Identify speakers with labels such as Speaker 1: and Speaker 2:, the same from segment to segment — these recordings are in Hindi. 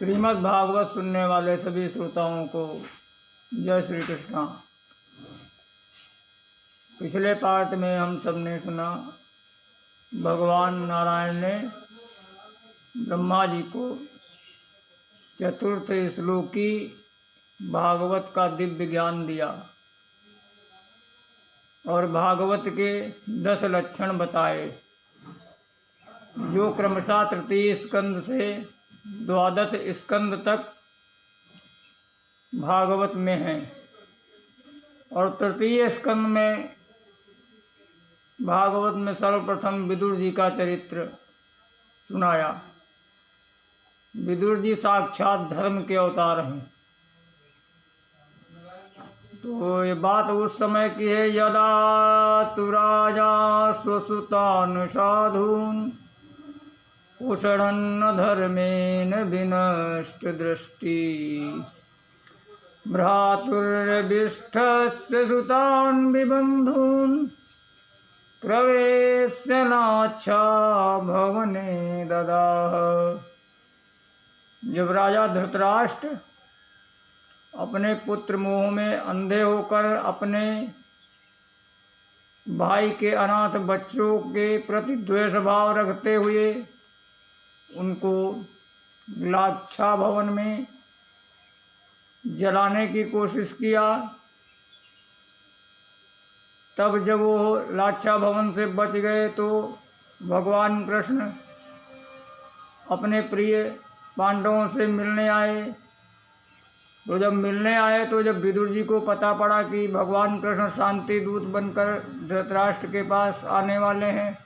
Speaker 1: श्रीमद् भागवत सुनने वाले सभी श्रोताओं को जय श्री कृष्णा। पिछले पार्ट में हम सब ने सुना भगवान नारायण ने ब्रह्मा जी को चतुर्थ श्लोकी भागवत का दिव्य ज्ञान दिया और भागवत के 10 लक्षण बताए जो क्रमशः तृतीय स्कंद से द्वादश स्कंद तक भागवत में हैं। और तृतीय स्कंद में भागवत में सर्वप्रथम विदुर जी का चरित्र सुनाया। विदुर जी साक्षात धर्म के अवतार हैं। तो ये बात उस समय की है, यदा तु राजा स्वसुतान् साधून् उषणन्न धर्मेण विनष्ट दृष्टि भ्रातुर्विष्ठस्य सुतान् विबन्धून् प्रवेश्य नाच्छा भवने ददाह। जब राजा धृतराष्ट्र अपने पुत्र मोह में अंधे होकर अपने भाई के अनाथ बच्चों के प्रति द्वेष भाव रखते हुए उनको लाक्षा भवन में जलाने की कोशिश किया, तब जब वो लाक्षा भवन से बच गए तो भगवान कृष्ण अपने प्रिय पांडवों से मिलने आए। तो जब मिलने आए तो जब विदुर जी को पता पड़ा कि भगवान कृष्ण शांति दूत बनकर धृतराष्ट्र के पास आने वाले हैं,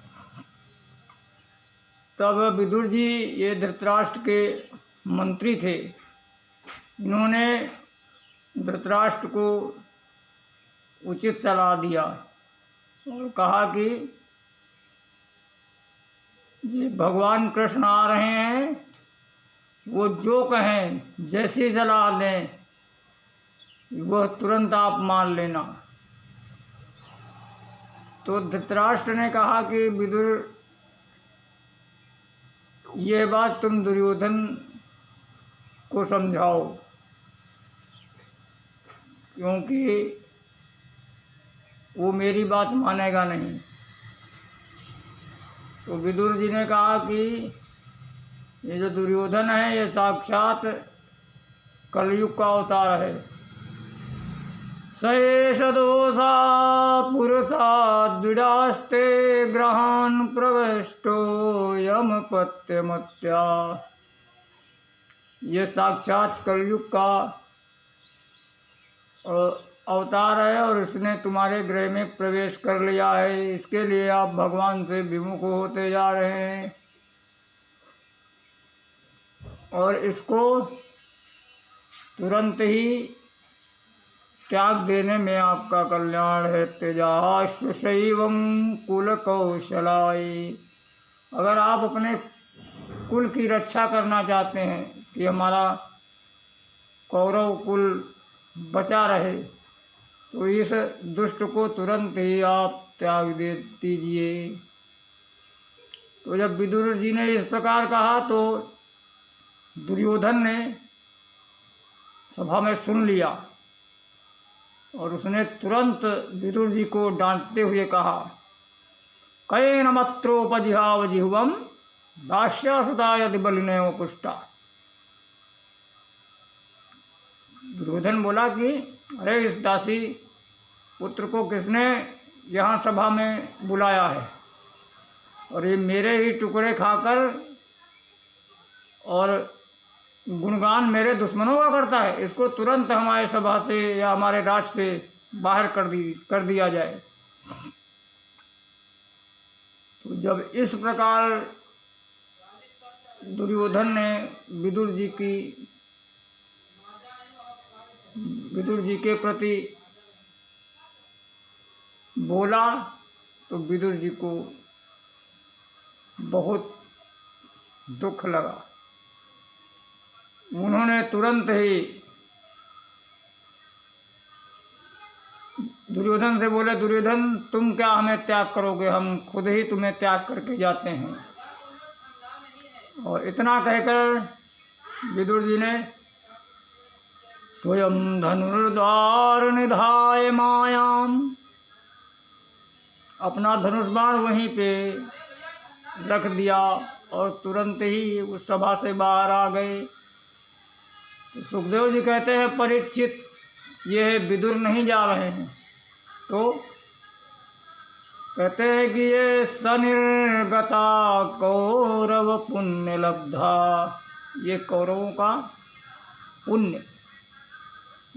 Speaker 1: तब विदुर जी ये धृतराष्ट्र के मंत्री थे। इन्होंने धृतराष्ट्र को उचित सलाह दिया और कहा कि ये भगवान कृष्ण आ रहे हैं, वो जो कहें जैसी सलाह दें वह तुरंत आप मान लेना। तो धृतराष्ट्र ने कहा कि विदुर, यह बात तुम दुर्योधन को समझाओ, क्योंकि वो मेरी बात मानेगा नहीं। तो विदुर जी ने कहा कि ये जो दुर्योधन है ये साक्षात कलयुग का अवतार है। स एष दोषा पुरुषा द्विडास्ते ग्रहान् प्रविष्टो यमपत्यमत्या। ये साक्षात कलयुग का अवतार है और इसने तुम्हारे गृह में प्रवेश कर लिया है। इसके लिए आप भगवान से विमुख होते जा रहे हैं और इसको तुरंत ही त्याग देने में आपका कल्याण है। तेजाश्वशैवं कुल कौशलाय। अगर आप अपने कुल की रक्षा करना चाहते हैं कि हमारा कौरव कुल बचा रहे, तो इस दुष्ट को तुरंत ही आप त्याग दे दीजिए। तो जब विदुर जी ने इस प्रकार कहा तो दुर्योधन ने सभा में सुन लिया और उसने तुरंत विदुर जी को डांटते हुए कहा, कयेन मत्रोपजिहाव जिह्वं दास्यासुता यदि बलिनेव पुष्टा। दुर्योधन बोला कि अरे इस दासी पुत्र को किसने यहाँ सभा में बुलाया है और ये मेरे ही टुकड़े खाकर और गुणगान मेरे दुश्मनों का करता है। इसको तुरंत हमारे सभा से या हमारे राज से बाहर कर दिया जाए। तो जब इस प्रकार दुर्योधन ने विदुर जी के प्रति बोला तो विदुर जी को बहुत दुख लगा। उन्होंने तुरंत ही दुर्योधन से बोले, दुर्योधन तुम क्या हमें त्याग करोगे, हम खुद ही तुम्हें त्याग करके जाते हैं। और इतना कहकर विदुर जी ने स्वयं धनुर्द्वार निधाय मायाम, अपना धनुष बाण वहीं पे रख दिया और तुरंत ही उस सभा से बाहर आ गए। तो सुखदेव जी कहते हैं परीक्षित, ये विदुर नहीं जा रहे हैं। तो कहते हैं कि ये सनिर्गता कौरव पुण्य लब्धा, ये कौरवों का पुण्य,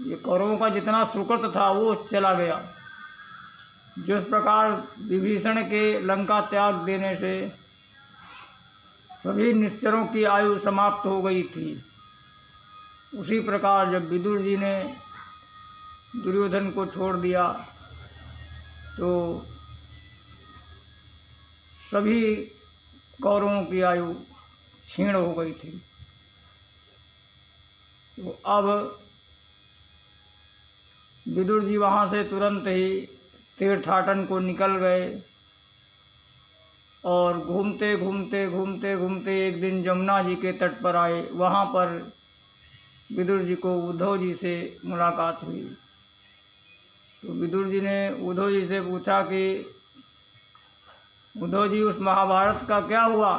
Speaker 1: ये कौरवों का जितना सुकृत था वो चला गया। जिस प्रकार विभीषण के लंका त्याग देने से सभी निश्चरों की आयु समाप्त हो गई थी, उसी प्रकार जब विदुर जी ने दुर्योधन को छोड़ दिया तो सभी कौरवों की आयु क्षीण हो गई थी। तो अब विदुर जी वहाँ से तुरंत ही तीर्थाटन को निकल गए और घूमते घूमते घूमते घूमते एक दिन जमुना जी के तट पर आए। वहाँ पर विदुर जी को उद्धव जी से मुलाकात हुई। तो विदुर जी ने उद्धव जी से पूछा कि उद्धव जी उस महाभारत का क्या हुआ।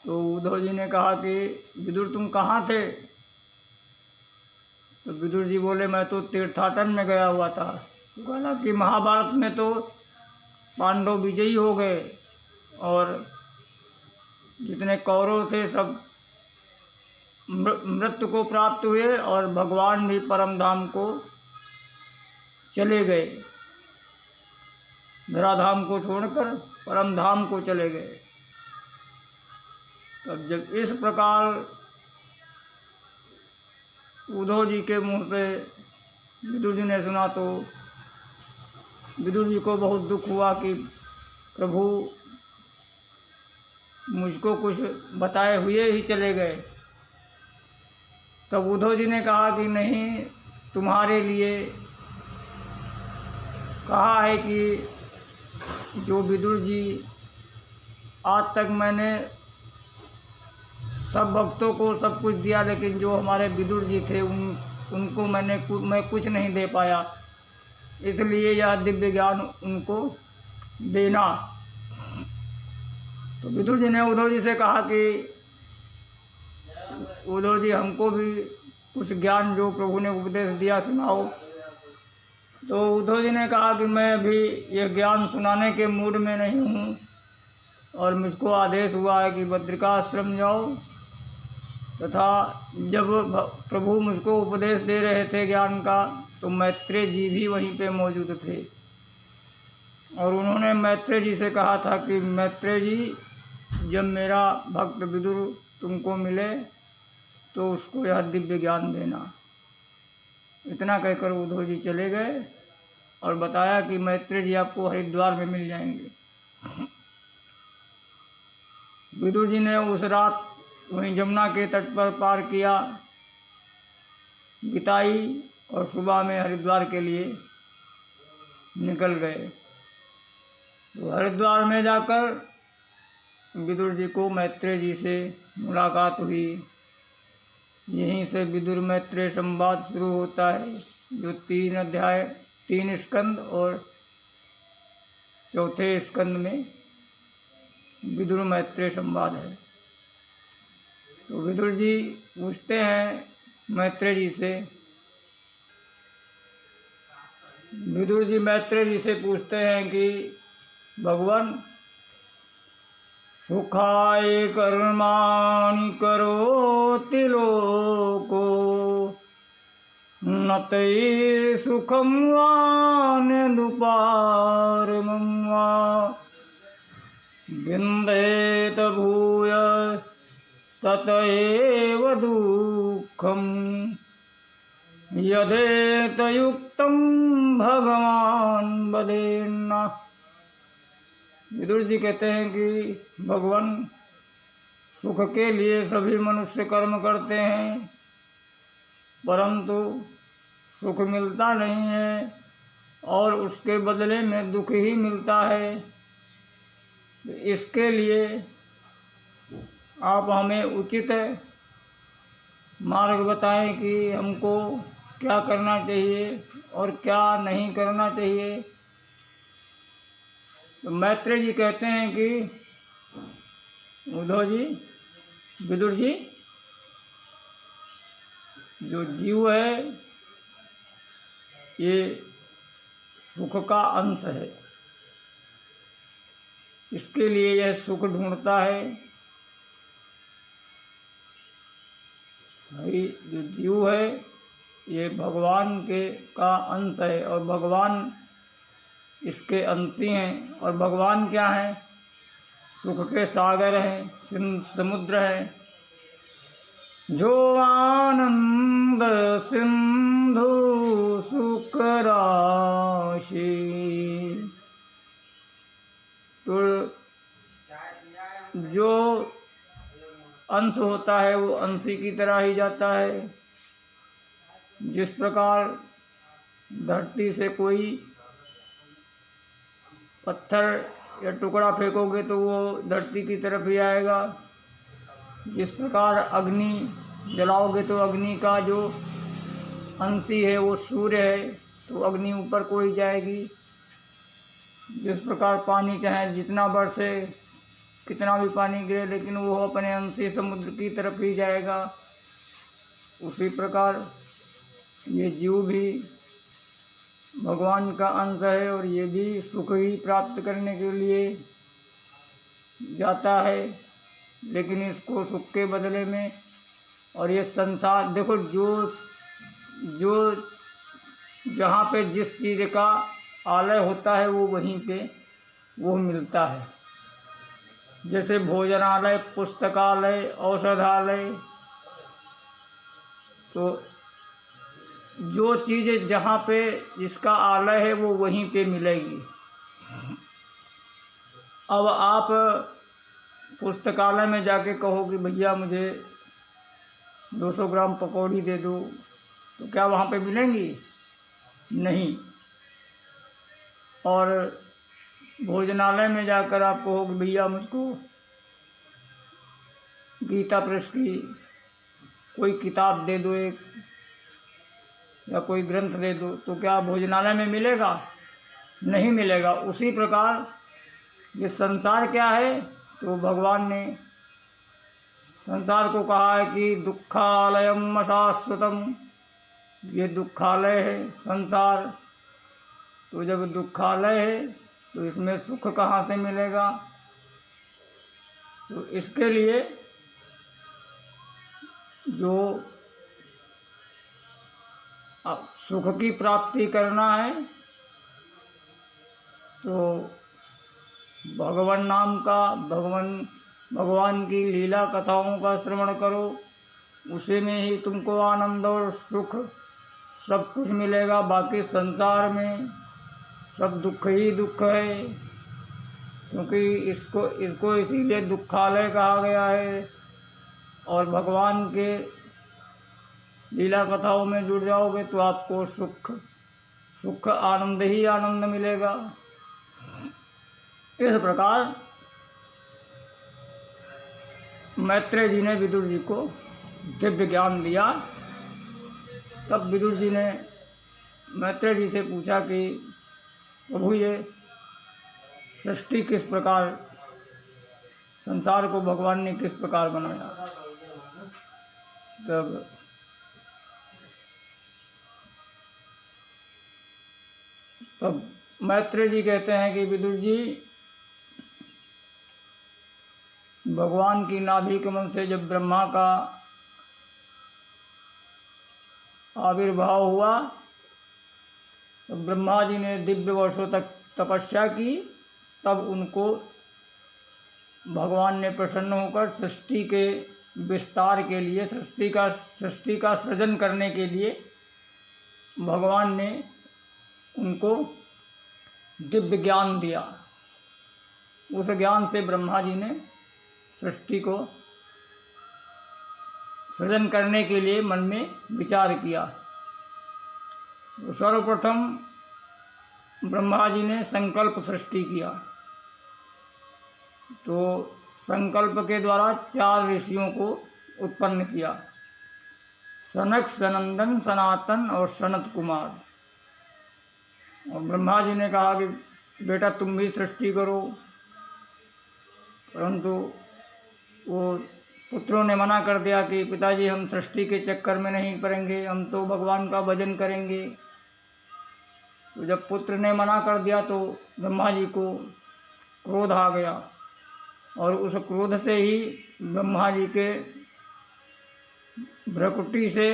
Speaker 1: तो उद्धव जी ने कहा कि विदुर तुम कहाँ थे। तो विदुर जी बोले मैं तो तीर्थाटन में गया हुआ था। तो कहा कि महाभारत में तो पांडव विजयी हो गए और जितने कौरव थे सब मृत्यु को प्राप्त हुए और भगवान भी परम धाम को चले गए, धराधाम को छोड़कर परम धाम को चले गए। तब जब इस प्रकार उद्धव जी के मुंह से विदुर जी ने सुना तो विदुर जी को बहुत दुख हुआ कि प्रभु मुझको कुछ बताए हुए ही चले गए। तब उद्धव जी ने कहा कि नहीं, तुम्हारे लिए कहा है कि जो विदुर जी आज तक मैंने सब भक्तों को सब कुछ दिया, लेकिन जो हमारे विदुर जी थे उनको मैं कुछ नहीं दे पाया, इसलिए यह दिव्य ज्ञान उनको देना। तो विदुर जी ने उद्धव जी से कहा कि उद्धव जी हमको भी कुछ ज्ञान जो प्रभु ने उपदेश दिया सुनाओ। तो उद्धव जी ने कहा कि मैं अभी यह ज्ञान सुनाने के मूड में नहीं हूँ और मुझको आदेश हुआ है कि बद्रिकाश्रम जाओ। तथा जब प्रभु मुझको उपदेश दे रहे थे ज्ञान का तो मैत्रेय जी भी वहीं पे मौजूद थे और उन्होंने मैत्रेय जी से कहा था कि मैत्रेय जी, जब मेरा भक्त विदुर तुमको मिले तो उसको यह दिव्य ज्ञान देना। इतना कहकर उद्धव जी चले गए और बताया कि मैत्रेय जी आपको हरिद्वार में मिल जाएंगे। विदुर जी ने उस रात वहीं जमुना के तट पर पार किया, बिताई और सुबह में हरिद्वार के लिए निकल गए। तो हरिद्वार में जाकर विदुर जी को मैत्रेय जी से मुलाकात हुई। यहीं से विदुर मैत्रेय संवाद शुरू होता है, जो 3 अध्याय 3 स्कंद और चौथे स्कंद में विदुर मैत्रेय संवाद है। तो विदुर जी पूछते हैं मैत्रेय जी से, विदुर जी मैत्रेय जी से पूछते हैं कि भगवान, सुखाय कर्माणि करोति लोको न तै सुखं वा नुपारमं वा विन्देत भूय तत एव दुःखं यदेतयुक्तं भगवान वदेन्न। विदुर जी कहते हैं कि भगवान, सुख के लिए सभी मनुष्य कर्म करते हैं, परंतु सुख मिलता नहीं है और उसके बदले में दुख ही मिलता है। इसके लिए आप हमें उचित मार्ग बताएं कि हमको क्या करना चाहिए और क्या नहीं करना चाहिए। तो मैत्रेय जी कहते हैं कि उद्धव जी, विदुर जी, जो जीव है ये सुख का अंश है। इसके लिए यह सुख ढूंढता है। भाई जो जीव है ये भगवान के का अंश है और भगवान इसके अंशी हैं। और भगवान क्या है? सुख के सागर हैं, समुद्र है। जो आनंद सिंधु सुख राशि, तो जो अंश होता है वो अंशी की तरह ही जाता है। जिस प्रकार धरती से कोई पत्थर या टुकड़ा फेंकोगे तो वो धरती की तरफ ही आएगा। जिस प्रकार अग्नि जलाओगे तो अग्नि का जो अंशी है वो सूर्य है, तो अग्नि ऊपर को ही जाएगी। जिस प्रकार पानी चाहे जितना बरसे, कितना भी पानी गिरे, लेकिन वो अपने अंशी समुद्र की तरफ ही जाएगा। उसी प्रकार ये जीव भी भगवान का अंश है और ये भी सुख ही प्राप्त करने के लिए जाता है। लेकिन इसको सुख के बदले में, और ये संसार देखो, जो जहाँ पे जिस चीज़ का आलय होता है वो वहीं पे वो मिलता है। जैसे भोजनालय, पुस्तकालय, औषधालय, तो जो चीज़ जहाँ पे जिसका आलय है वो वहीं पे मिलेगी। अब आप पुस्तकालय में जाके कहो कि भैया मुझे 200 ग्राम पकौड़ी दे दो, तो क्या वहाँ पे मिलेंगी? नहीं। और भोजनालय में जाकर आप कहो कि भैया मुझको गीता प्रेस की कोई किताब दे दो एक, या कोई ग्रंथ दे दो, तो क्या भोजनालय में मिलेगा? नहीं मिलेगा। उसी प्रकार ये संसार क्या है? तो भगवान ने संसार को कहा है कि दुखालयम अशाश्वतम, ये दुखालय है संसार। तो जब दुखालय है तो इसमें सुख कहाँ से मिलेगा? तो इसके लिए जो सुख की प्राप्ति करना है तो भगवान नाम का, भगवान की लीला कथाओं का श्रवण करो। उसी में ही तुमको आनंद और सुख सब कुछ मिलेगा। बाकी संसार में सब दुख ही दुख है, क्योंकि इसको इसीलिए दुखालय कहा गया है। और भगवान के लीला कथाओं में जुड़ जाओगे तो आपको सुख आनंद ही आनंद मिलेगा। इस प्रकार मैत्रेय जी ने विदुर जी को दिव्य ज्ञान दिया। तब विदुर जी ने मैत्रेय जी से पूछा कि प्रभु ये सृष्टि किस प्रकार, संसार को भगवान ने किस प्रकार बनाया? तब मैत्रेय जी कहते हैं कि विदुर जी, भगवान की नाभि कमल से जब ब्रह्मा का आविर्भाव हुआ तो ब्रह्मा जी ने दिव्य वर्षों तक तपस्या की। तब उनको भगवान ने प्रसन्न होकर सृष्टि के विस्तार के लिए, सृष्टि का सृजन करने के लिए भगवान ने उनको दिव्य ज्ञान दिया। उस ज्ञान से ब्रह्मा जी ने सृष्टि को सृजन करने के लिए मन में विचार किया। तो सर्वप्रथम ब्रह्मा जी ने संकल्प सृष्टि किया। तो संकल्प के द्वारा 4 ऋषियों को उत्पन्न किया, सनक, सनंदन, सनातन और सनत कुमार। और ब्रह्मा जी ने कहा कि बेटा तुम भी सृष्टि करो, परंतु वो पुत्रों ने मना कर दिया कि पिताजी हम सृष्टि के चक्कर में नहीं पड़ेंगे, हम तो भगवान का भजन करेंगे। तो जब पुत्र ने मना कर दिया तो ब्रह्मा जी को क्रोध आ गया, और उस क्रोध से ही ब्रह्मा जी के भ्रकुटी से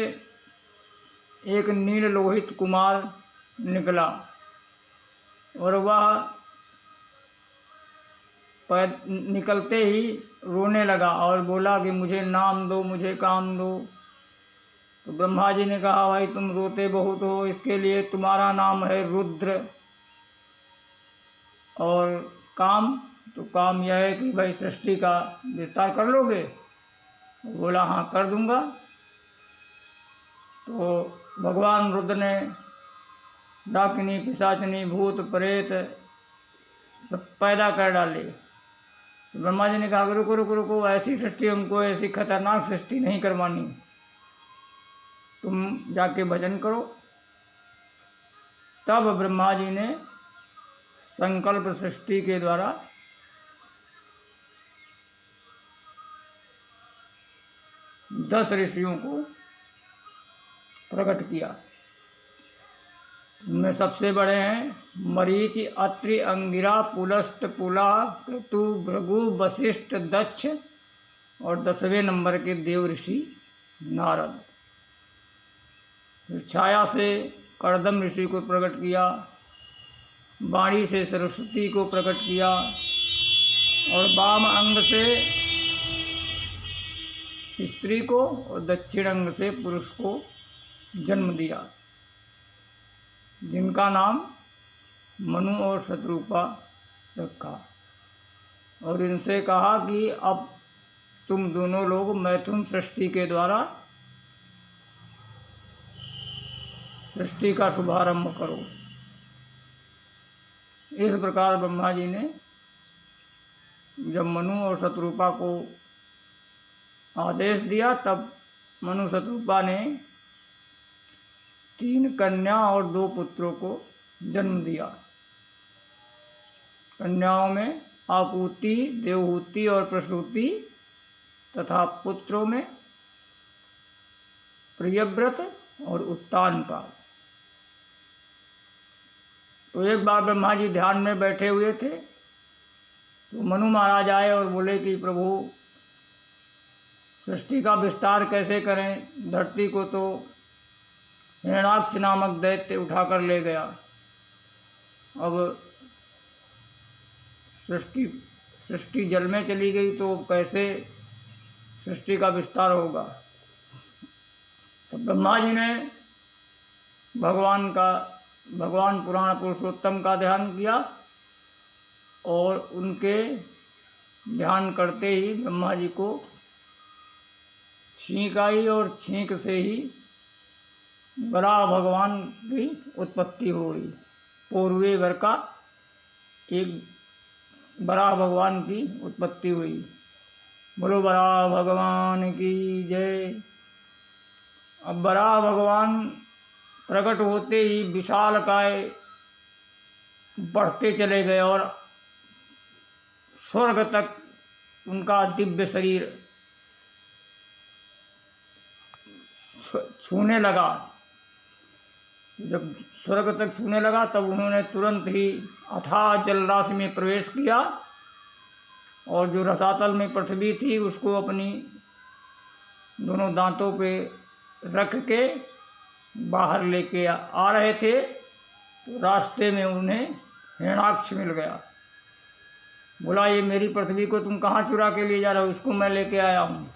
Speaker 1: एक नील लोहित कुमार निकला, और वह निकलते ही रोने लगा और बोला कि मुझे नाम दो, मुझे काम दो। तो ब्रह्मा जी ने कहा भाई तुम रोते बहुत हो, इसके लिए तुम्हारा नाम है रुद्र। और काम, तो काम यह है कि भाई सृष्टि का विस्तार कर लोगे? बोला हाँ कर दूंगा। तो भगवान रुद्र ने डाकिनी, पिशाचनी, भूत, प्रेत सब पैदा कर डाले। तो ब्रह्मा जी ने कहा रुको रुको रुको, ऐसी सृष्टि हमको, ऐसी खतरनाक सृष्टि नहीं करवानी, तुम जाके भजन करो। तब ब्रह्मा जी ने संकल्प सृष्टि के द्वारा दस ऋषियों को प्रकट किया। उनमें सबसे बड़े हैं मरीच, अत्रि, अंगिरा, पुलस्त, पुला, क्रतु, भृगु, वशिष्ठ, दक्ष, और 10वें नंबर के देव ऋषि नारद। छाया से कर्दम ऋषि को प्रकट किया, वाणी से सरस्वती को प्रकट किया, और वाम अंग से स्त्री को और दक्षिण अंग से पुरुष को जन्म दिया, जिनका नाम मनु और शत्रुपा रखा। और इनसे कहा कि अब तुम दोनों लोग मैथुन सृष्टि के द्वारा सृष्टि का शुभारंभ करो। इस प्रकार ब्रह्मा जी ने जब मनु और शत्रुपा को आदेश दिया, तब मनु शत्रुपा ने 3 कन्या और 2 पुत्रों को जन्म दिया। कन्याओं में आकुति, देवहूति और प्रसूति, तथा पुत्रों में प्रियव्रत और उत्तानपाद। तो एक बार ब्रह्मा जी ध्यान में बैठे हुए थे, तो मनु महाराज आए और बोले कि प्रभु सृष्टि का विस्तार कैसे करें, धरती को तो हिरणाक्ष नामक दैत्य उठाकर ले गया, अब सृष्टि जल में चली गई तो कैसे सृष्टि का विस्तार होगा। तो ब्रह्मा जी ने भगवान पुराण पुरुषोत्तम का ध्यान किया, और उनके ध्यान करते ही ब्रह्मा जी को छींक आई, और छींक से ही वराह भगवान की उत्पत्ति हो गई। पूर्वे वर का एक वराह भगवान की उत्पत्ति हुई। बोलो वराह भगवान की जय। अब वराह भगवान प्रकट होते ही विशालकाय बढ़ते चले गए, और स्वर्ग तक उनका दिव्य शरीर छूने लगा। जब स्वर्ग तक छूने लगा तब उन्होंने तुरंत ही अथाह जलराशि में प्रवेश किया, और जो रसातल में पृथ्वी थी उसको अपनी दोनों दांतों पे रख के बाहर लेके आ रहे थे, तो रास्ते में उन्हें हिरणाक्ष मिल गया। बोला ये मेरी पृथ्वी को तुम कहाँ चुरा के ले जा रहे हो, इसको मैं लेके आया हूँ।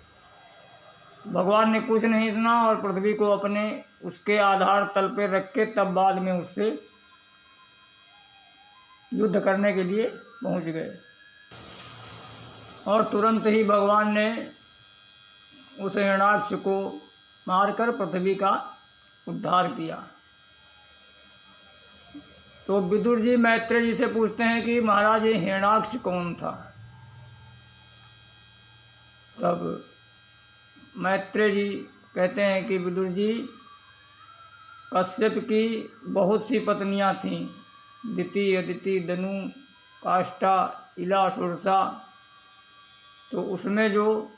Speaker 1: भगवान ने कुछ नहीं सुना, और पृथ्वी को अपने उसके आधार तल पे रख के तब बाद में उससे युद्ध करने के लिए पहुँच गए। और तुरंत ही भगवान ने उस हिरणाक्ष को मारकर पृथ्वी का उद्धार किया। तो विदुर जी मैत्रेय जी से पूछते हैं कि महाराज ये हिरणाक्ष कौन था। तब मैत्रेय जी कहते हैं कि विदुर जी, कश्यप की बहुत सी पत्नियां थीं, दिति, अदिति, दनु, काष्ठा, इला, सुरसा। तो उसमें जो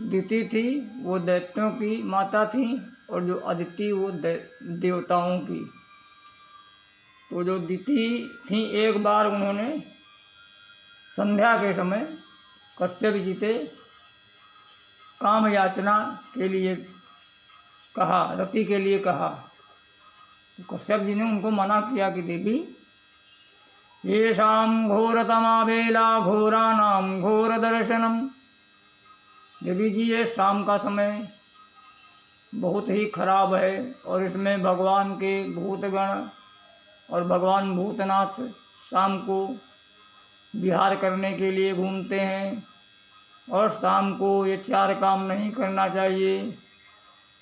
Speaker 1: दिति थी वो दैत्यों की माता थी, और जो अदिति वो देवताओं की। तो जो दिति थी, एक बार उन्होंने संध्या के समय कश्यप जी से काम याचना के लिए कहा, रति के लिए कहा। तो कश्यप जी ने उनको मना किया कि देवी, येषां घोरतमा बेला घोरानां घोर दर्शनम। देवी जी, ये शाम का समय बहुत ही खराब है, और इसमें भगवान के भूतगण और भगवान भूतनाथ शाम को विहार करने के लिए घूमते हैं, और शाम को ये 4 काम नहीं करना चाहिए।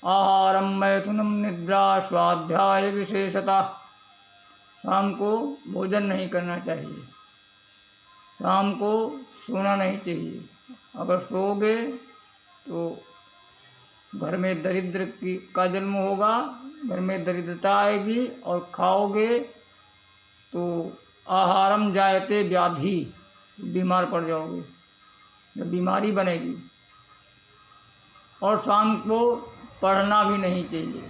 Speaker 1: आहारम, मैथुनम, निद्रा, स्वाध्याय विशेषता। शाम को भोजन नहीं करना चाहिए, शाम को सोना नहीं चाहिए। अगर सोओगे तो घर में दरिद्र का जन्म होगा, घर में दरिद्रता आएगी, और खाओगे तो आहारम जायते व्याधि, बीमार पड़ जाओगे, जब बीमारी बनेगी। और शाम को पढ़ना भी नहीं चाहिए,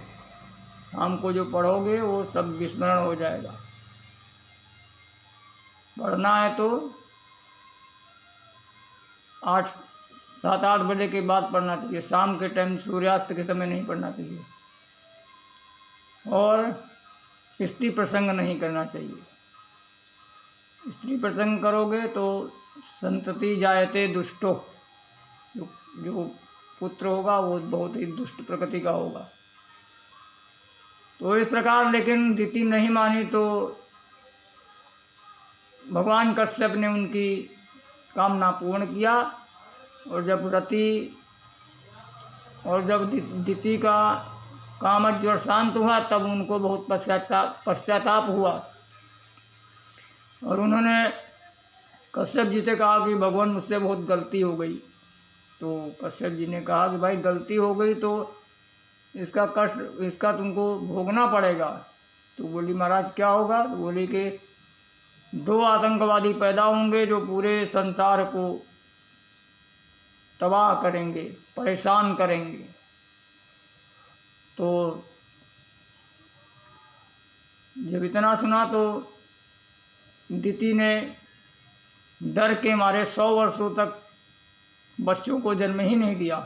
Speaker 1: शाम को जो पढ़ोगे वो सब विस्मरण हो जाएगा। पढ़ना है तो 7-8 बजे के बाद पढ़ना चाहिए, शाम के टाइम सूर्यास्त के समय नहीं पढ़ना चाहिए। और स्त्री प्रसंग नहीं करना चाहिए, स्त्री प्रसंग करोगे तो संतति जायते दुष्टो, जो पुत्र होगा वो बहुत ही दुष्ट प्रकृति का होगा। तो इस प्रकार, लेकिन दिति नहीं मानी, तो भगवान कश्यप ने उनकी कामना पूर्ण किया। और जब दिति का कामज ज्वर शांत हुआ, तब उनको बहुत पश्चाताप हुआ, और उन्होंने कश्यप जी से कहा कि भगवान, मुझसे बहुत गलती हो गई। तो कश्यप जी ने कहा कि भाई, गलती हो गई तो इसका कष्ट, इसका तुमको भोगना पड़ेगा। तो बोली, महाराज क्या होगा? तो बोली कि 2 आतंकवादी पैदा होंगे जो पूरे संसार को तबाह करेंगे, परेशान करेंगे। तो जब इतना सुना तो दिति ने डर के मारे 100 वर्षों तक बच्चों को जन्म ही नहीं दिया।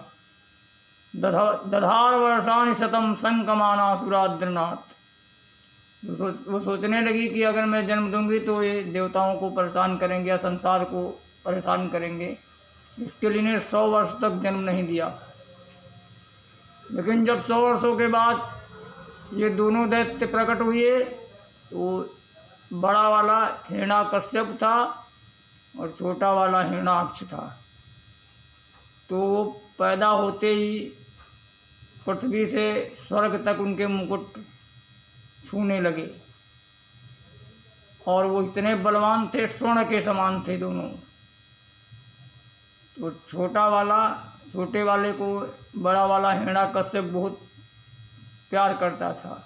Speaker 1: दधार वर्षाणि शतम संकमानासुराद्रनाथ। वो सोचने लगी कि अगर मैं जन्म दूंगी तो ये देवताओं को परेशान करेंगे या संसार को परेशान करेंगे, इसके लिए 100 वर्ष तक जन्म नहीं दिया। लेकिन जब 100 वर्षों के बाद ये दोनों दैत्य प्रकट हुए, तो बड़ा वाला हिरण्याकश्यप था और छोटा वाला हिरण्याक्ष था। तो वो पैदा होते ही पृथ्वी से स्वर्ग तक उनके मुकुट छूने लगे, और वो इतने बलवान थे, स्वर्ण के समान थे दोनों। तो छोटे वाले को बड़ा वाला हिरण्याकश्यप बहुत प्यार करता था।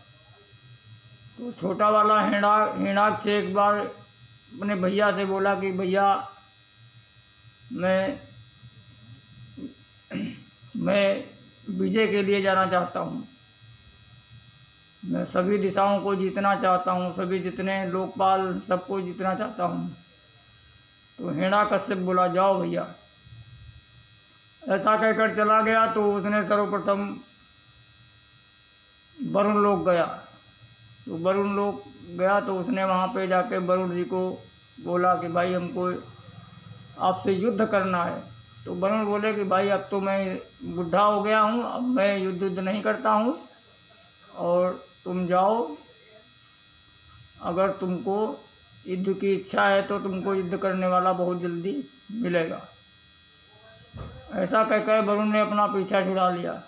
Speaker 1: तो छोटा वाला हिरण्याक्ष एक बार अपने भैया से बोला कि भैया, मैं विजय के लिए जाना चाहता हूँ, मैं सभी दिशाओं को जीतना चाहता हूँ, सभी जितने लोकपाल सबको जीतना चाहता हूँ। तो हिरण्याकश्यप बोला, जाओ भैया। ऐसा कहकर चला गया। तो उसने सर्वप्रथम वरुण लोक गया। तो वरुण लोक गया तो उसने वहाँ पे जाके वरुण जी को बोला कि भाई, हमको आपसे युद्ध करना है। तो वरुण बोले कि भाई, अब तो मैं बुढ़ा हो गया हूँ, अब मैं युद्ध नहीं करता हूँ, और तुम जाओ, अगर तुमको युद्ध की इच्छा है तो तुमको युद्ध करने वाला बहुत जल्दी मिलेगा। ऐसा कहकर वरुण ने अपना पीछा छुड़ा लिया,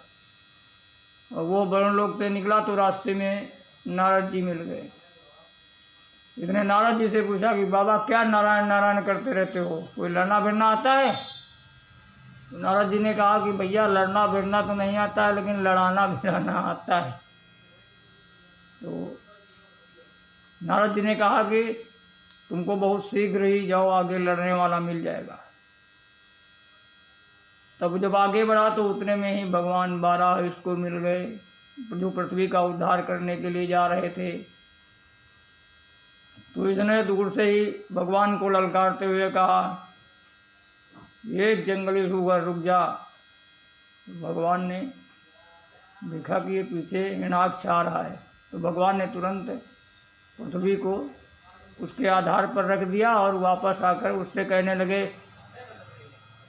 Speaker 1: और वो वरुण लोक से निकला तो रास्ते में नारद जी मिल गए। इसने नारद जी से पूछा कि बाबा, क्या नारायण नारायण करते रहते हो, कोई लड़ना भिड़ना आता है? नारद जी ने कहा कि भैया लड़ना भिड़ना तो नहीं आता है, लेकिन लड़ाना भिड़ाना आता है। तो नारद जी ने कहा कि तुमको बहुत शीघ्र ही जाओ, आगे लड़ने वाला मिल जाएगा। तब जब आगे बढ़ा तो उतने में ही भगवान 12 इसको मिल गए, जो पृथ्वी का उद्धार करने के लिए जा रहे थे। तो इसने दूर से ही भगवान को ललकारते हुए कहा, ये जंगली सुअर रुक जा। भगवान ने देखा कि ये पीछे हिरणाक्ष आ रहा है, तो भगवान ने तुरंत पृथ्वी को उसके आधार पर रख दिया और वापस आकर उससे कहने लगे,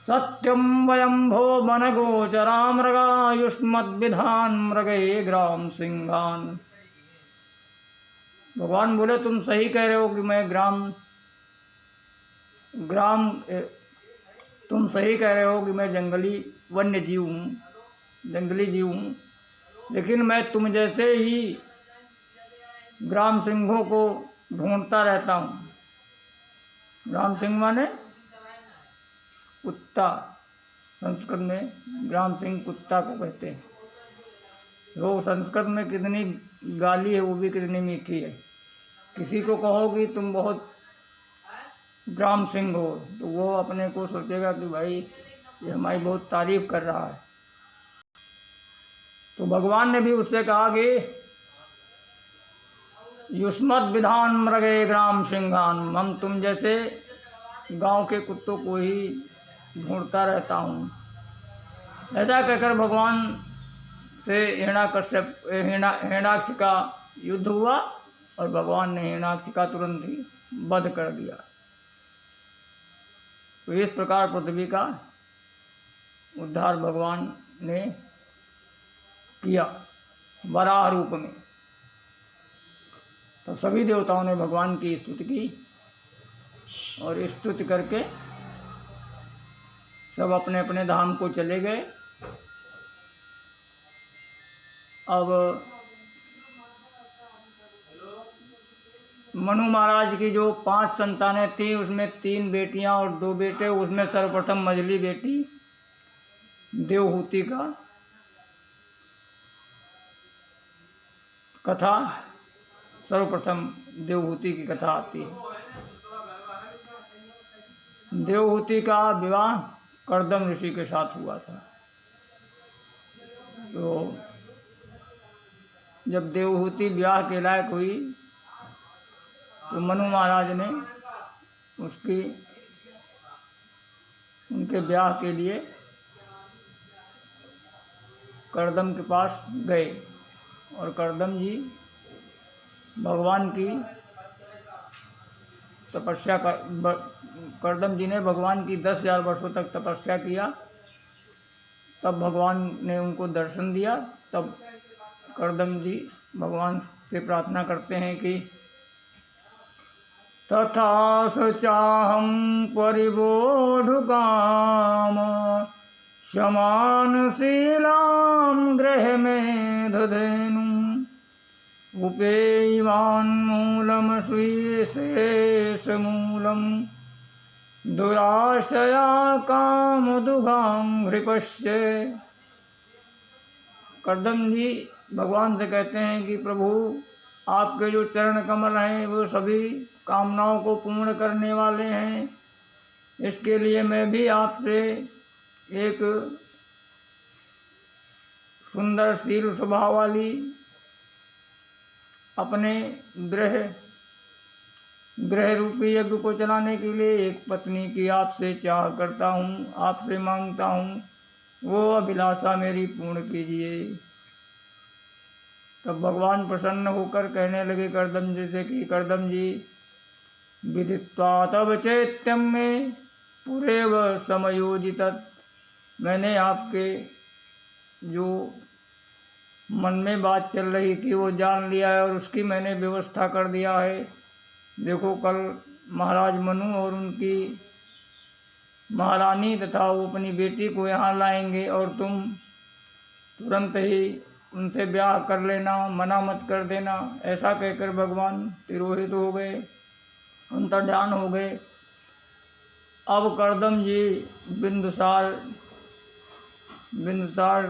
Speaker 1: सत्यम वयंभो मनगोचरा मृगा युष्मद्विधान मृगे ग्राम सिंहान। भगवान बोले, तुम सही कह रहे हो कि मैं तुम सही कह रहे हो कि मैं जंगली वन्य जीव हूँ, जंगली जीव हूँ, लेकिन मैं तुम जैसे ही ग्राम सिंहों को ढूंढता रहता हूँ। ग्राम सिंह माने कुत्ता, संस्कृत में ग्राम सिंह कुत्ता को कहते हैं। वो संस्कृत में कितनी गाली है, वो भी कितनी मीठी है। किसी को कहो कि तुम बहुत ग्राम सिंह हो, तो वो अपने को सोचेगा कि भाई ये हमारी बहुत तारीफ कर रहा है। तो भगवान ने भी उससे कहा कि युष्मद् विधान मृगे ग्राम सिंहान, हम तुम जैसे गांव के कुत्तों को ही ढूंढता रहता हूँ। ऐसा कहकर भगवान से हिरणाक्ष का युद्ध हुआ और भगवान ने हिरणाक्ष का तुरंत ही वध कर दिया। तो इस प्रकार पृथ्वी का उद्धार भगवान ने किया वराह रूप में। तो सभी देवताओं ने भगवान की स्तुति की और स्तुति करके सब अपने अपने धाम को चले गए। अब मनु महाराज की जो 5 संतानें थी, उसमें 3 बेटियां और 2 बेटे। उसमें सर्वप्रथम मझली बेटी देवहूति का कथा, सर्वप्रथम देवहूति की कथा आती है। देवहूति का विवाह कर्दम ऋषि के साथ हुआ था। तो जब देवहूति ब्याह के लायक हुई तो मनु महाराज ने उनके ब्याह के लिए कर्दम के पास गए और कर्दम जी भगवान की तपस्या कर्दम जी ने भगवान की 10,000 वर्षों तक तपस्या किया। तब भगवान ने उनको दर्शन दिया। तब कर्दम जी भगवान से प्रार्थना करते हैं कि तथा सचाहम परिबोधुकाम शमानशीलां गृह में दधेनु उपेयवान्मूलम श्रीशेषमूलम दुराशया कामदुघां हृपश्य। कर्दम जी भगवान से कहते हैं कि प्रभु, आपके जो चरण कमल हैं वो सभी कामनाओं को पूर्ण करने वाले हैं। इसके लिए मैं भी आपसे एक सुंदर शील स्वभाव वाली अपने ग्रह रूपी यज्ञ को चलाने के लिए एक पत्नी की आपसे चाह करता हूँ, आपसे मांगता हूँ, वो अभिलाषा मेरी पूर्ण कीजिए। तब भगवान प्रसन्न होकर कहने लगे कर्दम जी से कि कर्दम जी, विदित्वा तब चैत्यम में पुरेव समयोजित, मैंने आपके जो मन में बात चल रही थी वो जान लिया है और उसकी मैंने व्यवस्था कर दिया है। देखो, कल महाराज मनु और उनकी महारानी तथा वो अपनी बेटी को यहाँ लाएंगे और तुम तुरंत ही उनसे ब्याह कर लेना, मना मत कर देना। ऐसा कहकर भगवान तिरोहित हो गए, अंतर्ध्यान हो गए। अब कर्दम जी बिंदुसार बिंदुसार